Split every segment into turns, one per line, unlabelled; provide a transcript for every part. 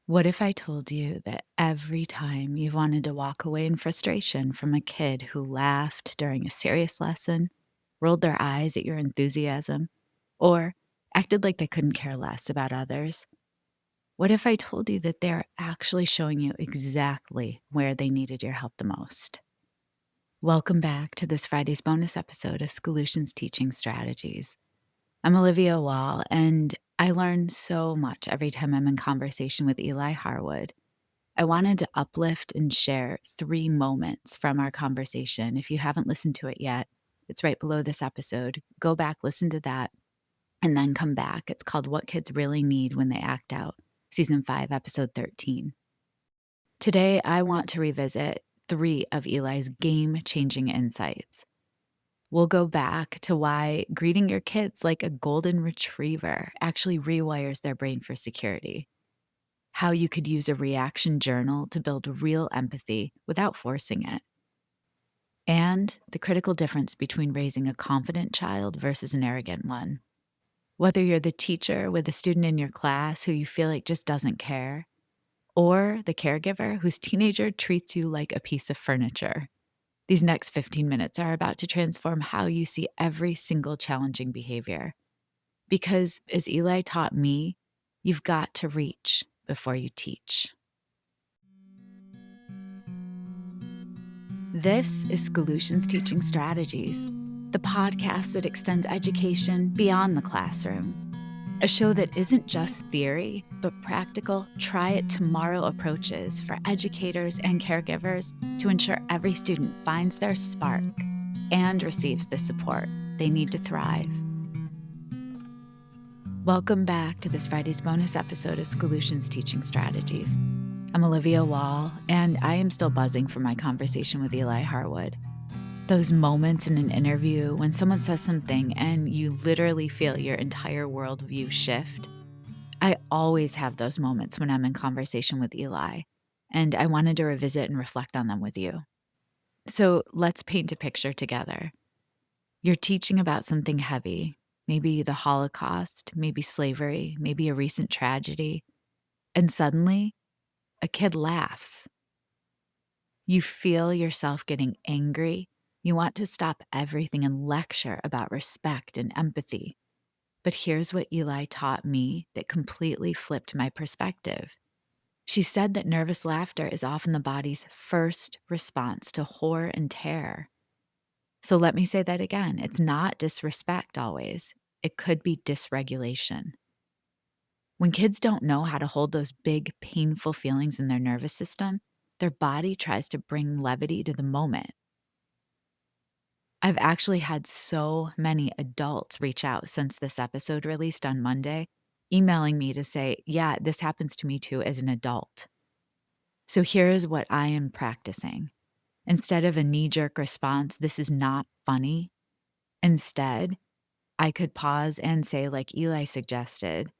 What if I told you that every time you wanted to walk away in frustration from a kid who laughed during a serious lesson, rolled their eyes at your enthusiasm, or acted like they couldn't care less about others? What if I told you that they're actually showing you exactly where they needed your help the most? Welcome back to this Friday's bonus episode of Solutions Teaching Strategies. I'm Olivia Wall, and I learn so much every time I'm in conversation with Eli Harwood. I wanted to uplift and share 3 moments from our conversation. If you haven't listened to it yet, it's right below this episode. Go back, listen to that, and then come back. It's called What Kids Really Need When They Act Out, Season 5, Episode 13. Today, I want to revisit 3 of Eli's game-changing insights. We'll go back to why greeting your kids like a golden retriever actually rewires their brain for security, how you could use a reaction journal to build real empathy without forcing it, and the critical difference between raising a confident child versus an arrogant one. Whether you're the teacher with a student in your class who you feel like just doesn't care, or the caregiver whose teenager treats you like a piece of furniture, these next 15 minutes are about to transform how you see every single challenging behavior. Because, as Eli taught me, you've got to reach before you teach. This is Solutions Teaching Strategies, the podcast that extends education beyond the classroom. A show that isn't just theory, but practical, try-it-tomorrow approaches for educators and caregivers to ensure every student finds their spark and receives the support they need to thrive. Welcome back to this Friday's bonus episode of Solutions Teaching Strategies. I'm Olivia Wall, and I am still buzzing from my conversation with Eli Harwood. Those moments in an interview when someone says something and you literally feel your entire worldview shift. I always have those moments when I'm in conversation with Eli, and I wanted to revisit and reflect on them with you. So let's paint a picture together. You're teaching about something heavy, maybe the Holocaust, maybe slavery, maybe a recent tragedy, and suddenly a kid laughs. You feel yourself getting angry. You want to stop everything and lecture about respect and empathy. But here's what Eli taught me that completely flipped my perspective. She said that nervous laughter is often the body's first response to horror and terror. So let me say that again. It's not disrespect always. It could be dysregulation. When kids don't know how to hold those big, painful feelings in their nervous system, their body tries to bring levity to the moment. I've actually had so many adults reach out since this episode released on Monday, emailing me to say, yeah, this happens to me too as an adult. So here's what I am practicing. Instead of a knee-jerk response, this is not funny. Instead, I could pause and say, like Eli suggested,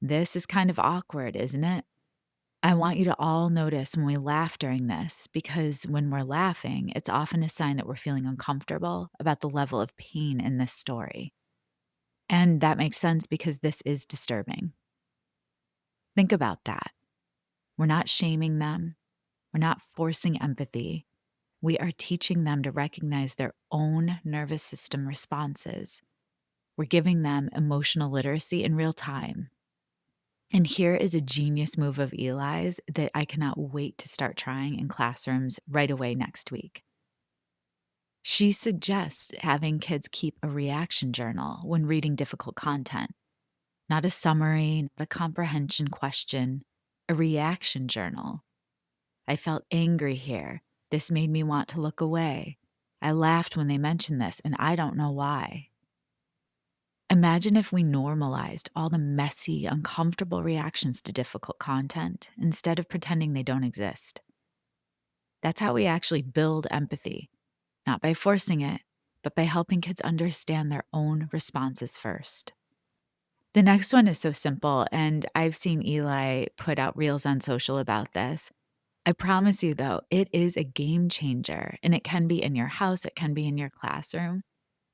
this is kind of awkward, isn't it? I want you to all notice when we laugh during this, because when we're laughing, it's often a sign that we're feeling uncomfortable about the level of pain in this story. And that makes sense because this is disturbing. Think about that. We're not shaming them. We're not forcing empathy. We are teaching them to recognize their own nervous system responses. We're giving them emotional literacy in real time. And here is a genius move of Eli's that I cannot wait to start trying in classrooms right away next week. She suggests having kids keep a reaction journal when reading difficult content. Not a summary, not a comprehension question, a reaction journal. I felt angry here. This made me want to look away. I laughed when they mentioned this, and I don't know why. Imagine if we normalized all the messy, uncomfortable reactions to difficult content instead of pretending they don't exist. That's how we actually build empathy, not by forcing it, but by helping kids understand their own responses first. The next one is so simple, and I've seen Eli put out reels on social about this. I promise you, though, it is a game changer, and it can be in your house, it can be in your classroom.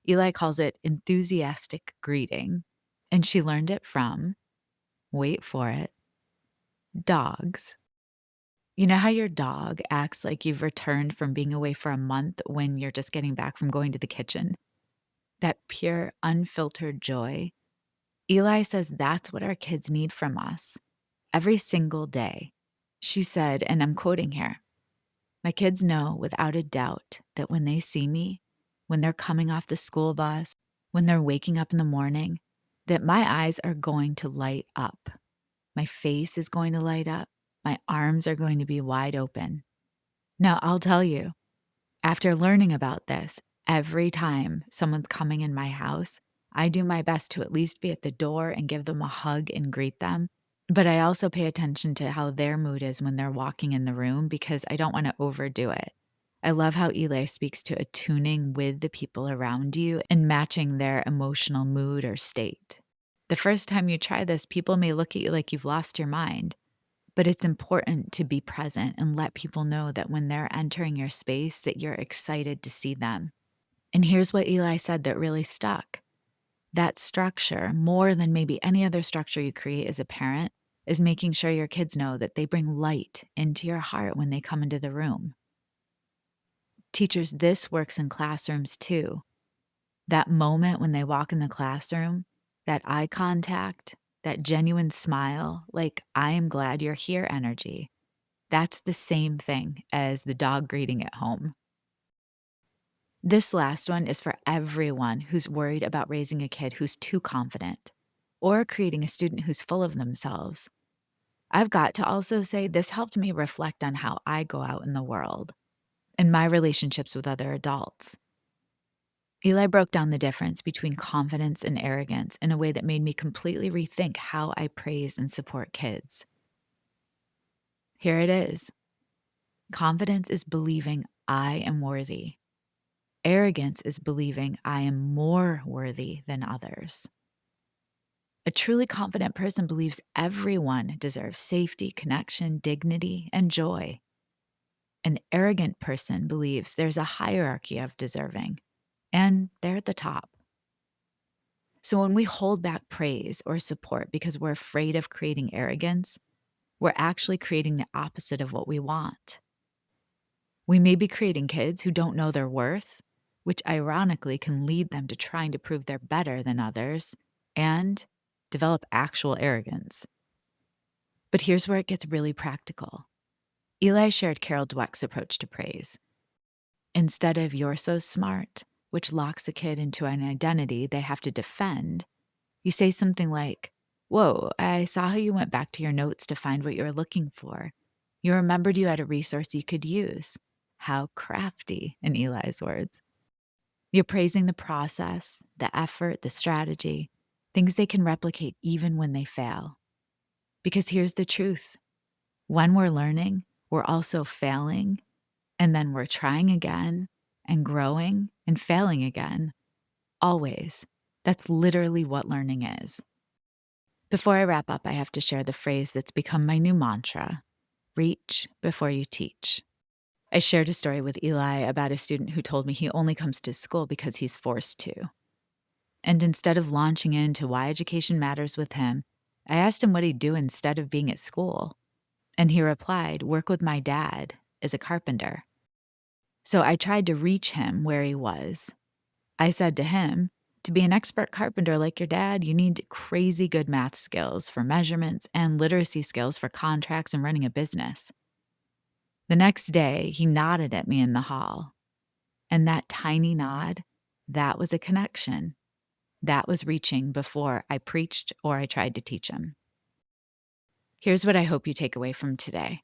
Eli calls it enthusiastic greeting, and she learned it from, wait for it, Dogs. You know how your dog acts like you've returned from being away for a month when you're just getting back from going to the kitchen? That pure, unfiltered joy. Eli says that's what our kids need from us every single day. She said, and I'm quoting here, "My kids know without a doubt that when they see me, when they're coming off the school bus, when they're waking up in the morning, that my eyes are going to light up. My face is going to light up. My arms are going to be wide open." Now, I'll tell you, after learning about this, every time someone's coming in my house, I do my best to at least be at the door and give them a hug and greet them. But I also pay attention to how their mood is when they're walking in the room because I don't want to overdo it. I love how Eli speaks to attuning with the people around you and matching their emotional mood or state. The first time you try this, people may look at you like you've lost your mind, but it's important to be present and let people know that when they're entering your space that you're excited to see them. And here's what Eli said that really stuck. That structure, more than maybe any other structure you create as a parent, is making sure your kids know that they bring light into your heart when they come into the room. Teachers, this works in classrooms too. That moment when they walk in the classroom, that eye contact, that genuine smile, like, "I am glad you're here" energy. That's the same thing as the dog greeting at home. This last one is for everyone who's worried about raising a kid who's too confident or creating a student who's full of themselves. I've got to also say this helped me reflect on how I go out in the world and my relationships with other adults. Eli broke down the difference between confidence and arrogance in a way that made me completely rethink how I praise and support kids. Here it is. Confidence is believing I am worthy. Arrogance is believing I am more worthy than others. A truly confident person believes everyone deserves safety, connection, dignity, and joy. An arrogant person believes there's a hierarchy of deserving, and they're at the top. So when we hold back praise or support because we're afraid of creating arrogance, we're actually creating the opposite of what we want. We may be creating kids who don't know their worth, which ironically can lead them to trying to prove they're better than others and develop actual arrogance. But here's where it gets really practical. Eli shared Carol Dweck's approach to praise. Instead of "you're so smart," which locks a kid into an identity they have to defend, you say something like, "Whoa, I saw how you went back to your notes to find what you were looking for. You remembered you had a resource you could use. How crafty," in Eli's words. You're praising the process, the effort, the strategy, things they can replicate even when they fail. Because here's the truth. When we're learning, we're also failing, and then we're trying again and growing and failing again. Always. That's literally what learning is. Before I wrap up, I have to share the phrase that's become my new mantra: reach before you teach. I shared a story with Eli about a student who told me he only comes to school because he's forced to. And instead of launching into why education matters with him, I asked him what he'd do instead of being at school. And he replied, "Work with my dad as a carpenter." So I tried to reach him where he was. I said to him, "To be an expert carpenter like your dad, you need crazy good math skills for measurements and literacy skills for contracts and running a business." The next day, he nodded at me in the hall. And that tiny nod, that was a connection. That was reaching before I preached or I tried to teach him. Here's what I hope you take away from today.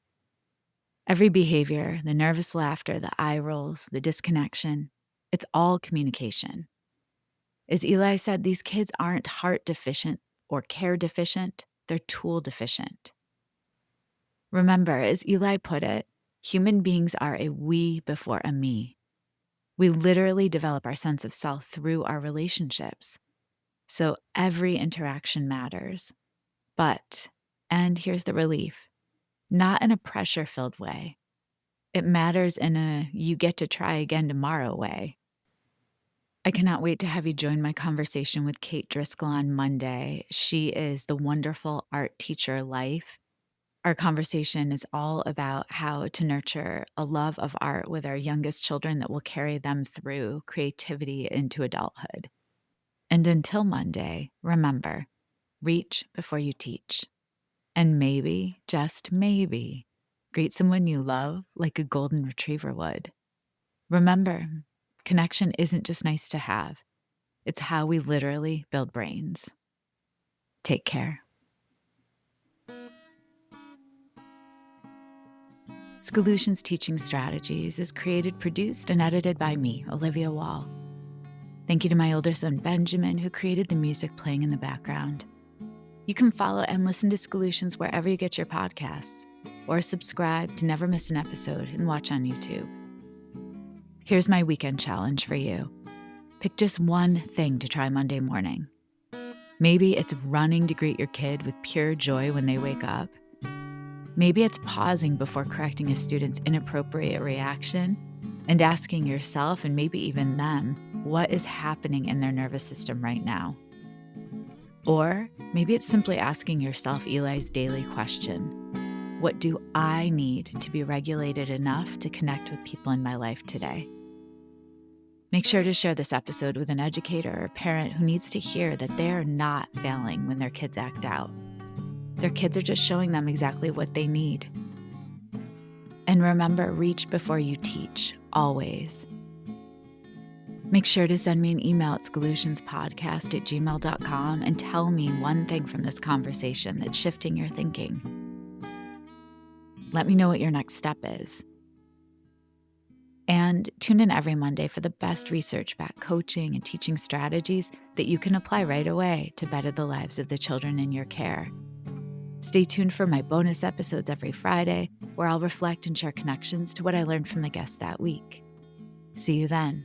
Every behavior, the nervous laughter, the eye rolls, the disconnection, it's all communication. As Eli said, these kids aren't heart deficient or care deficient, they're tool deficient. Remember, as Eli put it, human beings are a we before a me. We literally develop our sense of self through our relationships. So every interaction matters. But, and here's the relief, not in a pressure-filled way. It matters in a you get to try again tomorrow way. I cannot wait to have you join my conversation with Kate Driscoll on Monday. She is the wonderful art teacher Life. Our conversation is all about how to nurture a love of art with our youngest children that will carry them through creativity into adulthood. And until Monday, remember, reach before you teach. And maybe, just maybe, greet someone you love like a golden retriever would. Remember, connection isn't just nice to have. It's how we literally build brains. Take care. Solutions Teaching Strategies is created, produced, and edited by me, Olivia Wall. Thank you to my older son, Benjamin, who created the music playing in the background. You can follow and listen to Solutions wherever you get your podcasts, or subscribe to never miss an episode and watch on YouTube. Here's my weekend challenge for you. Pick just one thing to try Monday morning. Maybe it's running to greet your kid with pure joy when they wake up. Maybe it's pausing before correcting a student's inappropriate reaction and asking yourself, and maybe even them, what is happening in their nervous system right now. Or maybe it's simply asking yourself Eli's daily question: what do I need to be regulated enough to connect with people in my life today? Make sure to share this episode with an educator or parent who needs to hear that they are not failing when their kids act out. Their kids are just showing them exactly what they need. And remember, reach before you teach, always. Make sure to send me an email at solutionspodcast@gmail.com and tell me one thing from this conversation that's shifting your thinking. Let me know what your next step is. And tune in every Monday for the best research-backed coaching and teaching strategies that you can apply right away to better the lives of the children in your care. Stay tuned for my bonus episodes every Friday, where I'll reflect and share connections to what I learned from the guests that week. See you then.